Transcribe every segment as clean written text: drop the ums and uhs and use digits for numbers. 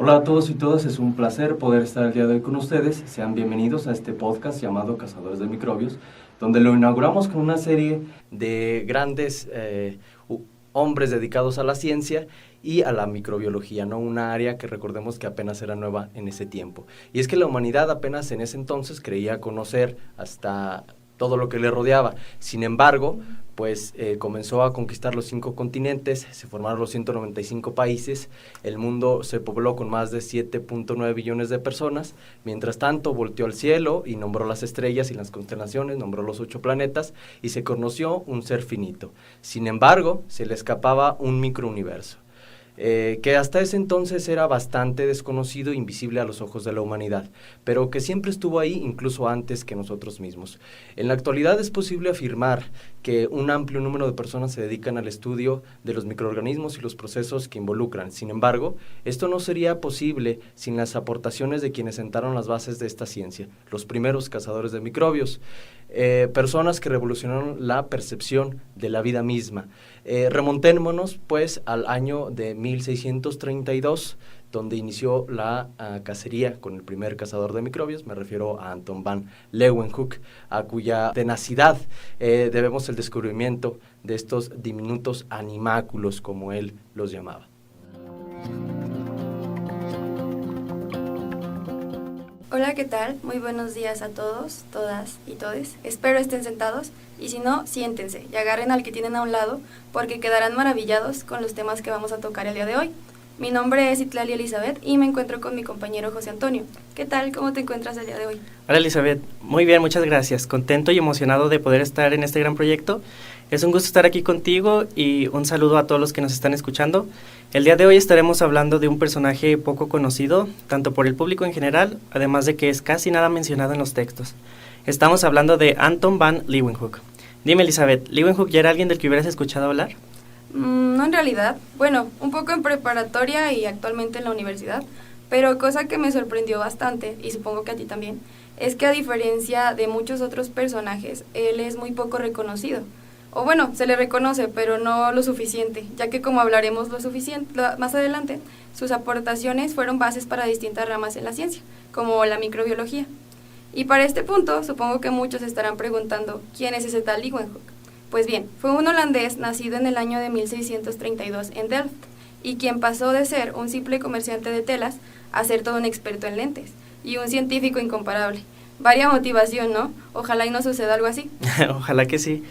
Hola a todos y todas, es un placer poder estar el día de hoy con ustedes. Sean bienvenidos a este podcast llamado Cazadores de Microbios, donde lo inauguramos con una serie de grandes hombres dedicados a la ciencia y a la microbiología, ¿no? Una área que recordemos que apenas era nueva en ese tiempo. Y es que la humanidad apenas en ese entonces creía conocer hasta todo lo que le rodeaba. Sin embargo, pues comenzó a conquistar los 5 continentes, se formaron los 195 países, el mundo se pobló con más de 7.9 billones de personas, mientras tanto volteó al cielo y nombró las estrellas y las constelaciones, nombró los 8 planetas y se conoció un ser finito. Sin embargo, se le escapaba un microuniverso. Que hasta ese entonces era bastante desconocido e invisible a los ojos de la humanidad, pero que siempre estuvo ahí incluso antes que nosotros mismos. En la actualidad es posible afirmar que un amplio número de personas se dedican al estudio de los microorganismos y los procesos que involucran. Sin embargo, esto no sería posible sin las aportaciones de quienes sentaron las bases de esta ciencia, los primeros cazadores de microbios, personas que revolucionaron la percepción de la vida misma. Remontémonos pues al año de 1632, donde inició la cacería con el primer cazador de microbios. Me refiero a Anton van Leeuwenhoek, a cuya tenacidad debemos el descubrimiento de estos diminutos animáculos, como él los llamaba. Hola, ¿qué tal? Muy buenos días a todos, todas y todes. Espero estén sentados y si no, siéntense y agarren al que tienen a un lado porque quedarán maravillados con los temas que vamos a tocar el día de hoy. Mi nombre es Itlali Elizabeth y me encuentro con mi compañero José Antonio. ¿Qué tal? ¿Cómo te encuentras el día de hoy? Hola Elizabeth, muy bien, muchas gracias. Contento y emocionado de poder estar en este gran proyecto. Es un gusto estar aquí contigo y un saludo a todos los que nos están escuchando. El día de hoy estaremos hablando de un personaje poco conocido, tanto por el público en general, además de que es casi nada mencionado en los textos. Estamos hablando de Anton van Leeuwenhoek. Dime Elizabeth, ¿Leeuwenhoek ya era alguien del que hubieras escuchado hablar? No en realidad, bueno, un poco en preparatoria y actualmente en la universidad, pero cosa que me sorprendió bastante, y supongo que a ti también, es que a diferencia de muchos otros personajes, él es muy poco reconocido. O bueno, se le reconoce, pero no lo suficiente, ya que como hablaremos más adelante, sus aportaciones fueron bases para distintas ramas en la ciencia, como la microbiología. Y para este punto, supongo que muchos estarán preguntando, ¿quién es ese tal Leeuwenhoek? Pues bien, fue un holandés nacido en el año de 1632 en Delft, y quien pasó de ser un simple comerciante de telas a ser todo un experto en lentes, y un científico incomparable. Varia motivación, ¿no? Ojalá y no suceda algo así. Ojalá que sí.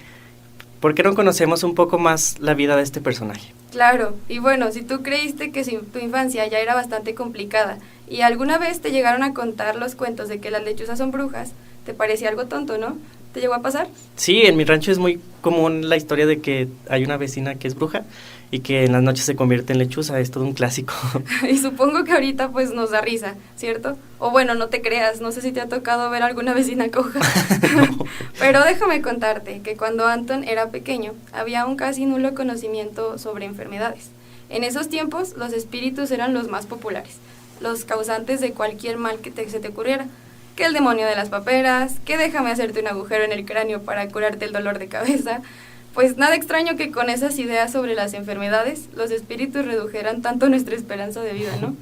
¿Por qué no conocemos un poco más la vida de este personaje? Claro, y bueno, si tú creíste que tu infancia ya era bastante complicada y alguna vez te llegaron a contar los cuentos de que las lechuzas son brujas, te parecía algo tonto, ¿no? ¿Te llegó a pasar? Sí, en mi rancho es muy común la historia de que hay una vecina que es bruja y que en las noches se convierte en lechuza, es todo un clásico. Y supongo que ahorita pues nos da risa, ¿cierto? O bueno, no te creas, no sé si te ha tocado ver a alguna vecina coja. No. Pero déjame contarte que cuando Anton era pequeño había un casi nulo conocimiento sobre enfermedades. En esos tiempos los espíritus eran los más populares, los causantes de cualquier mal que se te ocurriera. Que el demonio de las paperas, que déjame hacerte un agujero en el cráneo para curarte el dolor de cabeza. Pues nada extraño que con esas ideas sobre las enfermedades, los espíritus redujeran tanto nuestra esperanza de vida, ¿no?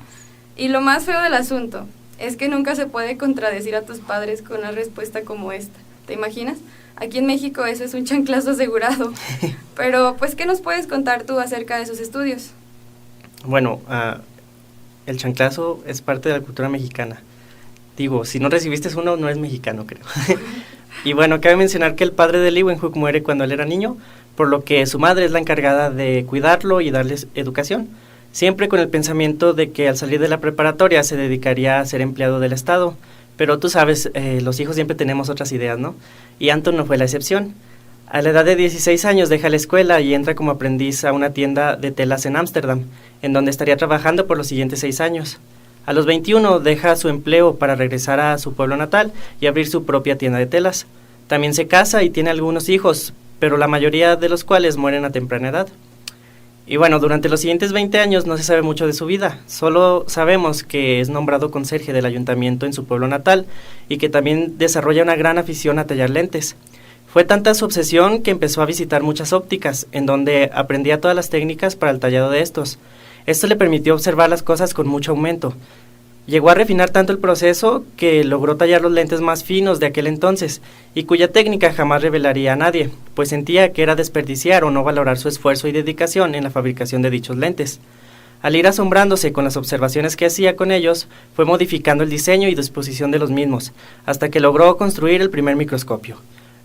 Y lo más feo del asunto es que nunca se puede contradecir a tus padres con una respuesta como esta. ¿Te imaginas? Aquí en México eso es un chanclazo asegurado. Pero, pues, ¿qué nos puedes contar tú acerca de sus estudios? Bueno, el chanclazo es parte de la cultura mexicana. Digo, si no recibiste uno, no es mexicano, creo. Y bueno, cabe mencionar que el padre de Leeuwenhoek muere cuando él era niño, por lo que su madre es la encargada de cuidarlo y darles educación, siempre con el pensamiento de que al salir de la preparatoria se dedicaría a ser empleado del Estado. Pero tú sabes, los hijos siempre tenemos otras ideas, ¿no? Y Anton no fue la excepción. A la edad de 16 años deja la escuela y entra como aprendiz a una tienda de telas en Ámsterdam, en donde estaría trabajando por los siguientes 6 años. A los 21 deja su empleo para regresar a su pueblo natal y abrir su propia tienda de telas. También se casa y tiene algunos hijos, pero la mayoría de los cuales mueren a temprana edad. Y bueno, durante los siguientes 20 años no se sabe mucho de su vida, solo sabemos que es nombrado conserje del ayuntamiento en su pueblo natal y que también desarrolla una gran afición a tallar lentes. Fue tanta su obsesión que empezó a visitar muchas ópticas, en donde aprendía todas las técnicas para el tallado de estos. Esto le permitió observar las cosas con mucho aumento. Llegó a refinar tanto el proceso que logró tallar los lentes más finos de aquel entonces, y cuya técnica jamás revelaría a nadie, pues sentía que era desperdiciar o no valorar su esfuerzo y dedicación en la fabricación de dichos lentes. Al ir asombrándose con las observaciones que hacía con ellos, fue modificando el diseño y disposición de los mismos, hasta que logró construir el primer microscopio,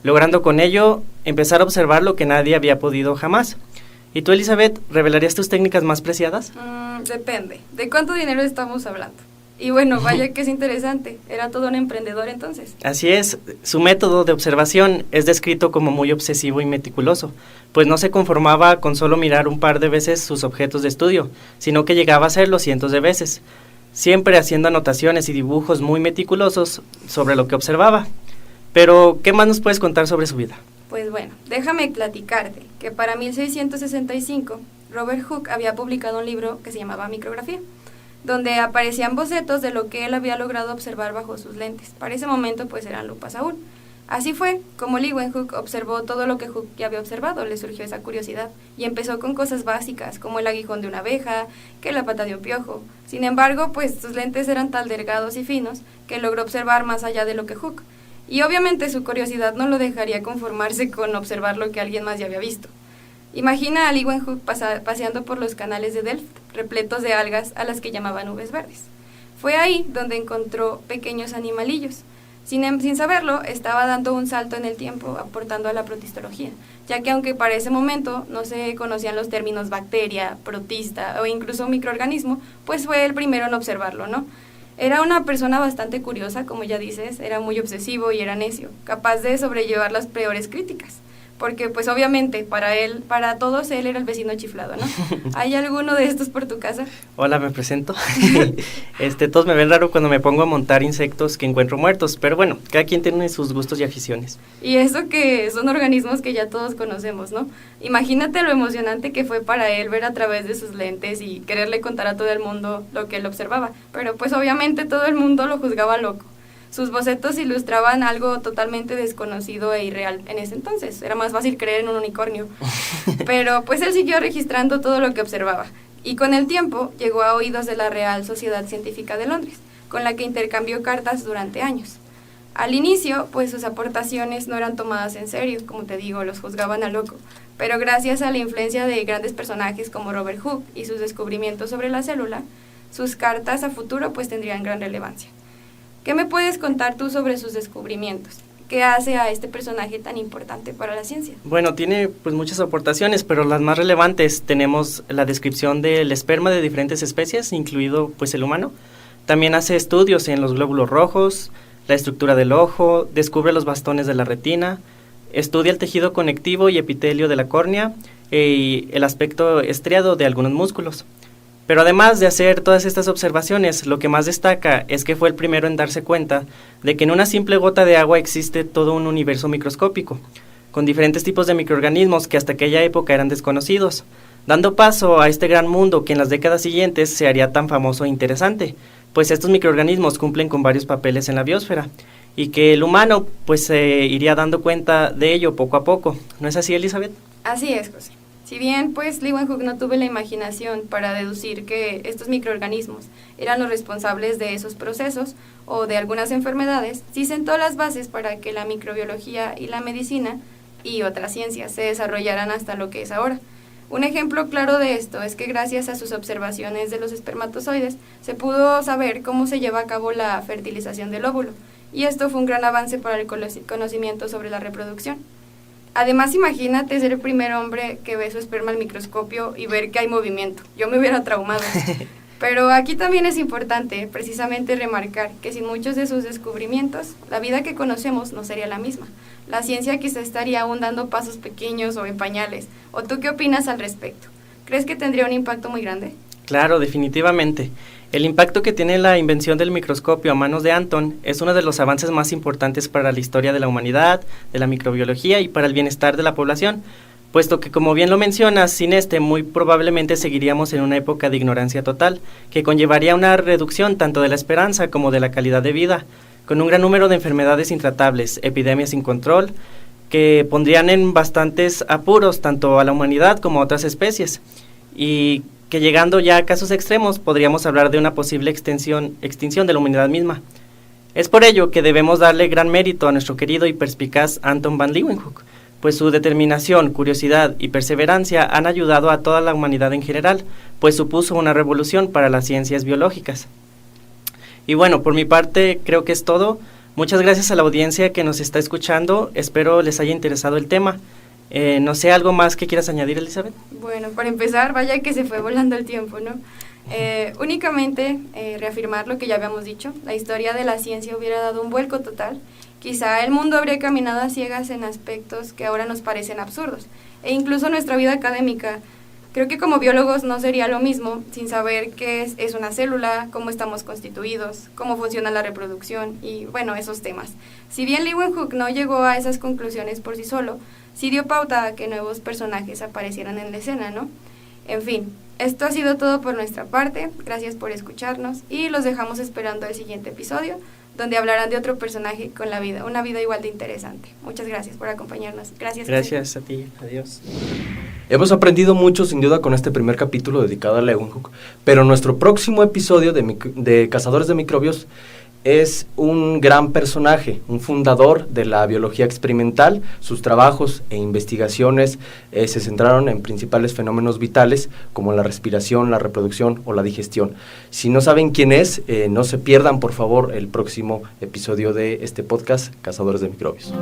logrando con ello empezar a observar lo que nadie había podido jamás. ¿Y tú, Elizabeth, revelarías tus técnicas más preciadas? Depende. ¿De cuánto dinero estamos hablando? Y bueno, vaya que es interesante. Era todo un emprendedor entonces. Así es. Su método de observación es descrito como muy obsesivo y meticuloso, pues no se conformaba con solo mirar un par de veces sus objetos de estudio, sino que llegaba a hacerlo cientos de veces, siempre haciendo anotaciones y dibujos muy meticulosos sobre lo que observaba. Pero, ¿qué más nos puedes contar sobre su vida? Pues bueno, déjame platicarte que para 1665 Robert Hooke había publicado un libro que se llamaba Micrografía, donde aparecían bocetos de lo que él había logrado observar bajo sus lentes. Para ese momento pues eran lupas aún. Así fue como Leeuwenhoek observó todo lo que Hooke ya había observado, le surgió esa curiosidad y empezó con cosas básicas como el aguijón de una abeja, que la pata de un piojo. Sin embargo, pues sus lentes eran tan delgados y finos que logró observar más allá de lo que Hooke. Y obviamente su curiosidad no lo dejaría conformarse con observar lo que alguien más ya había visto. Imagina a Leeuwenhoek paseando por los canales de Delft, repletos de algas a las que llamaba nubes verdes. Fue ahí donde encontró pequeños animalillos. Sin saberlo, estaba dando un salto en el tiempo, aportando a la protistología, ya que aunque para ese momento no se conocían los términos bacteria, protista o incluso microorganismo, pues fue el primero en observarlo, ¿no? Era una persona bastante curiosa, como ya dices, era muy obsesivo y era necio, capaz de sobrellevar las peores críticas. Porque pues obviamente para todos él era el vecino chiflado, ¿no? ¿Hay alguno de estos por tu casa? Hola, me presento. Todos me ven raro cuando me pongo a montar insectos que encuentro muertos, pero bueno, cada quien tiene sus gustos y aficiones. Y eso que son organismos que ya todos conocemos, ¿no? Imagínate lo emocionante que fue para él ver a través de sus lentes y quererle contar a todo el mundo lo que él observaba, pero pues obviamente todo el mundo lo juzgaba loco. Sus bocetos ilustraban algo totalmente desconocido e irreal en ese entonces. Era más fácil creer en un unicornio. Pero pues él siguió registrando todo lo que observaba. Y con el tiempo llegó a oídos de la Real Sociedad Científica de Londres, con la que intercambió cartas durante años. Al inicio, pues sus aportaciones no eran tomadas en serio, como te digo, los juzgaban a loco. Pero gracias a la influencia de grandes personajes como Robert Hooke y sus descubrimientos sobre la célula, sus cartas a futuro pues tendrían gran relevancia. ¿Qué me puedes contar tú sobre sus descubrimientos? ¿Qué hace a este personaje tan importante para la ciencia? Bueno, tiene pues muchas aportaciones, pero las más relevantes tenemos la descripción del esperma de diferentes especies, incluido pues el humano. También hace estudios en los glóbulos rojos, la estructura del ojo, descubre los bastones de la retina, estudia el tejido conectivo y epitelio de la córnea y el aspecto estriado de algunos músculos. Pero además de hacer todas estas observaciones, lo que más destaca es que fue el primero en darse cuenta de que en una simple gota de agua existe todo un universo microscópico, con diferentes tipos de microorganismos que hasta aquella época eran desconocidos, dando paso a este gran mundo que en las décadas siguientes se haría tan famoso e interesante, pues estos microorganismos cumplen con varios papeles en la biosfera, y que el humano pues se iría dando cuenta de ello poco a poco. ¿No es así, Elizabeth? Así es, José. Si bien, pues, Leeuwenhoek no tuvo la imaginación para deducir que estos microorganismos eran los responsables de esos procesos o de algunas enfermedades, sí sentó las bases para que la microbiología y la medicina y otras ciencias se desarrollaran hasta lo que es ahora. Un ejemplo claro de esto es que gracias a sus observaciones de los espermatozoides se pudo saber cómo se lleva a cabo la fertilización del óvulo, y esto fue un gran avance para el conocimiento sobre la reproducción. Además, imagínate ser el primer hombre que ve su esperma al microscopio y ver que hay movimiento. Yo me hubiera traumado. Pero aquí también es importante precisamente remarcar que sin muchos de sus descubrimientos, la vida que conocemos no sería la misma. La ciencia quizá estaría aún dando pasos pequeños o en pañales. ¿O tú qué opinas al respecto? ¿Crees que tendría un impacto muy grande? Claro, definitivamente. El impacto que tiene la invención del microscopio a manos de Anton es uno de los avances más importantes para la historia de la humanidad, de la microbiología y para el bienestar de la población, puesto que, como bien lo mencionas, sin este muy probablemente seguiríamos en una época de ignorancia total, que conllevaría una reducción tanto de la esperanza como de la calidad de vida, con un gran número de enfermedades intratables, epidemias sin control, que pondrían en bastantes apuros tanto a la humanidad como a otras especies. Y que llegando ya a casos extremos podríamos hablar de una posible extinción de la humanidad misma. Es por ello que debemos darle gran mérito a nuestro querido y perspicaz Anton van Leeuwenhoek, pues su determinación, curiosidad y perseverancia han ayudado a toda la humanidad en general, pues supuso una revolución para las ciencias biológicas. Y bueno, por mi parte creo que es todo. Muchas gracias a la audiencia que nos está escuchando, espero les haya interesado el tema. No sé, ¿algo más que quieras añadir, Elizabeth? Bueno, para empezar, vaya que se fue volando el tiempo, ¿no? Únicamente reafirmar lo que ya habíamos dicho, la historia de la ciencia hubiera dado un vuelco total, quizá el mundo habría caminado a ciegas en aspectos que ahora nos parecen absurdos, e incluso nuestra vida académica, creo que como biólogos no sería lo mismo sin saber qué es una célula, cómo estamos constituidos, cómo funciona la reproducción y, bueno, esos temas. Si bien Leeuwenhoek no llegó a esas conclusiones por sí solo, sí dio pauta a que nuevos personajes aparecieran en la escena, ¿no? En fin, esto ha sido todo por nuestra parte, gracias por escucharnos y los dejamos esperando el siguiente episodio, donde hablarán de otro personaje con una vida igual de interesante. Muchas gracias por acompañarnos. Gracias a ti, adiós. Hemos aprendido mucho sin duda con este primer capítulo dedicado a Leeuwenhoek, pero nuestro próximo episodio de Cazadores de Microbios es un gran personaje, un fundador de la biología experimental. Sus trabajos e investigaciones se centraron en principales fenómenos vitales como la respiración, la reproducción o la digestión. Si no saben quién es, no se pierdan por favor el próximo episodio de este podcast, Cazadores de Microbios.